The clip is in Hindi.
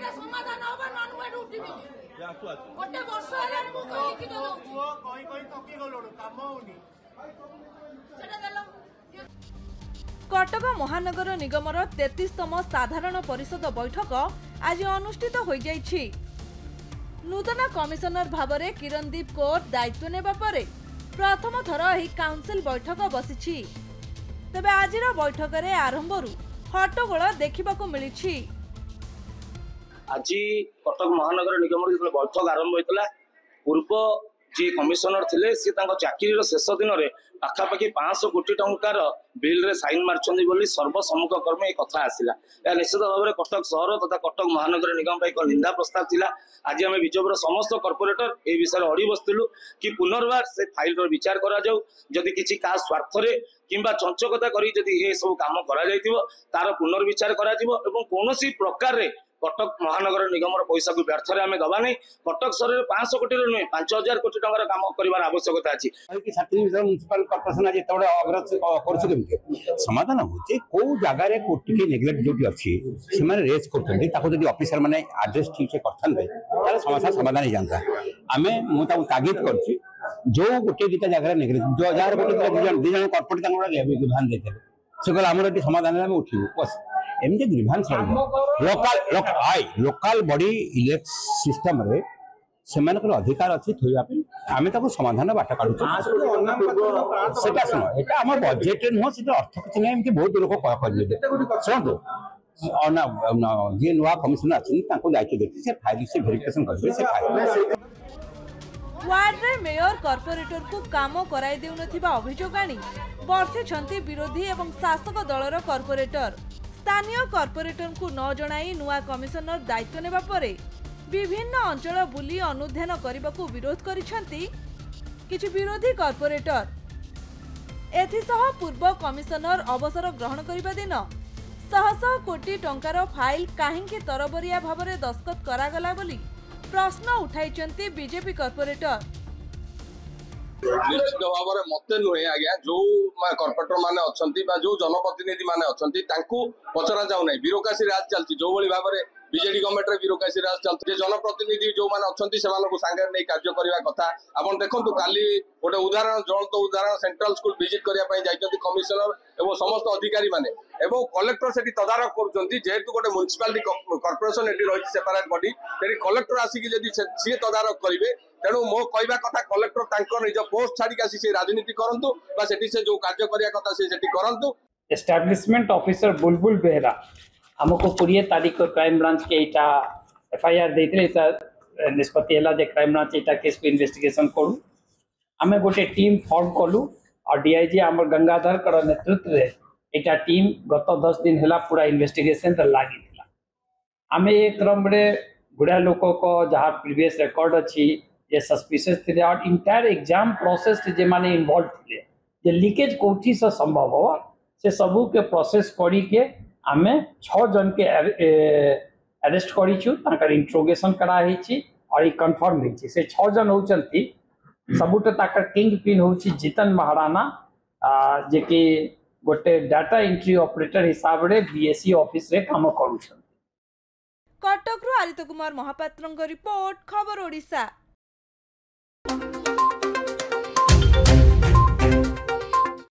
ଏଟା ସମାଧାନ ହବ ନନ୍ ମୁଁ ଏଠୁ ଉଠିବିନି। ଗୋଟେ ବର୍ଷ ହେଲାଣି ମୁଁ କହିକି ଦଉଛି କହି ଥକି ଗଲୁଣୁ କାମ ହଉନି ସେଟା ଦେଲ। कटक महानगर निगमर 33तम साधारण परिषद बैठक आज अनुष्ठित हो जाइछि। नूतन कमिशनर भावरे किरणदीप कौर दायित्व नेबा परे प्रथम थर एही काउंसिल बैठक बसिछि। तबे आजिर बैठक रे आरंभरु हट्टगोल देखिबाकू मिलिछि। आज कटक महानगर निगम बैठक आरंभ होता पूर्व जी कमिशनर थिले सी चाकरी शेष दिन में पाखापाखि 500 कोटी टंकार बिल रे साइन मार्चंदी बोली सर्वसम्मुख कर्म ये कथा आसिला। या निश्चित भाव में कटक सहर तथा कटक महानगर निगम एक निंदा प्रस्ताव थिला। आज आम विजेपुर समस्त कॉर्पोरेटर ए विषय अड़ी बसलु कि पुनर्बार से फाइल विचार करा जाऊ जदि किसी का स्वार्थ किंबा चंचकता करी जदि ये सब काम करा जाइतिबो तार पुनर्विचार करा जिवो एवं कोनोसी प्रकार रे कटक महानगर निगम पैसा को व्यर्थ आम दबा नहीं। कटक सहर 500 कोटी नुहे 5000 कोटी टंकार काम कर आवश्यकता अच्छी। म्युनिसिपल कॉर्पोरेशन आज समाधान होचे को जगार कोटी नेग्लेक्ट जो अच्छी से रेज कर ऑफिसर मैंने आड्रेस ठीक से करते समस्या समाधान हो जाता। आम मुझे तागिद कर जो गोटे दुटा जगह नेग्लेक्ट जार गोटे दुजन कॉर्पोरेट ध्यान देते से कहले आम समाधान उठू बस एमती ग्रीभांस लोकाल बॉडी इलेक्ट सिस्टम रे से अधिकार अच्छी थोड़ा आम समाधान बाट काढ़ शुण एटा आम बजेट नुह से अर्थ किसी ना एमती बहुत लोग करेंगे शुणु जी नुआ कमिशनर अच्छी दायित्व देती से फाइल से वेरिफिकेशन करेंगे से फाइल वार्ड रे मेयर कॉर्पोरेटर को काम कराई देउ नथिबा अभियोग आनी बर्षिछंती विरोधी एवं शासक दलर कॉर्पोरेटर। स्थानीय कॉर्पोरेटर को न जणाई नुआ कमिशनर दायित्व नेबा परे विभिन्न अंचल बुली अनुध्यान करबाकू विरोध करिछंती किछि विरोधी कॉर्पोरेटर। एथिसह पूर्व कमिशनर अवसर ग्रहण करिबा दिन शह शह कोटी टंकार फाइल काहेकि तरबरिया भावरे दस्खत करागला बोली प्रश्न उठाइछंती बीजेपी कॉर्पोरेटर। निश्चित भाव में मत नुहे आज्ञा जो कॉर्पोरेटर माने अच्छी जो जनप्रतिनिधि माने अच्छी पचरा जाऊ ना ब्यूरोक्रेसी राज चलती जो भाव में बीजेडी गवर्नमेंट ब्यूरोक्रेसी राज चलती जनप्रतिनिधि जो मैंने अच्छी सांगे नहीं कार्य करने कथा आप देखो काली गोटे उदाहरण ज्वलंत उदाहरण सेंट्रल स्कूल विजिट करने जाइए कमिशनर एवं समस्त अधिकारी माने एवं कलेक्टर से तदारख करुँच जेहेतु गोटे म्युनिसिपालिटी कॉर्पोरेशन ये रही सेपरेट बॉडी से कलेक्टर आसिक सी तदारख करेंगे तेणु मो कहवा कथा कलेक्टर निज पोस्ट छाड़ी आसी से राजनीति करूँ से जो कार्य करने कथा से करूँ। एस्टाब्लिशमेंट ऑफिसर बुलबुल बेहरा हमको 20 तारीख क्राइम ब्रांच के इटा एफआईआर देते निष्पत्ति है क्राइम ब्रांच इटा केस को इन्वेस्टिगेशन करूँ आम गोटे टीम फॉर्म कलु और डीआईजी आम गंगाधर नेतृत्व में इटा टीम गत 10 दिन है पूरा इन्वेस्टिगेशन लगी आम ये क्रम गुड़ा लोक को जहाँ प्रीवियस रिकॉर्ड अच्छी ये सस्पिशियस थे और इंटायर एग्जाम प्रोसेस जे माने इन्वॉल्व थे जे लीकेज कोठी से संभव हो से सबू के प्रोसेस करी के आम 6 जन के अरेस्ट कर इंट्रोगेशन कराई और ये कन्फर्म होती से 6 जन होती सबुठ किंग पिन हूँ जितन महाराणा जे कि गोटे डाटा एंट्री ऑपरेटर हिसाब रे बीएसई ऑफिस रे काम करूछन। कटक आदित्य कुमार महापात्र रिपोर्ट खबर ओडिशा।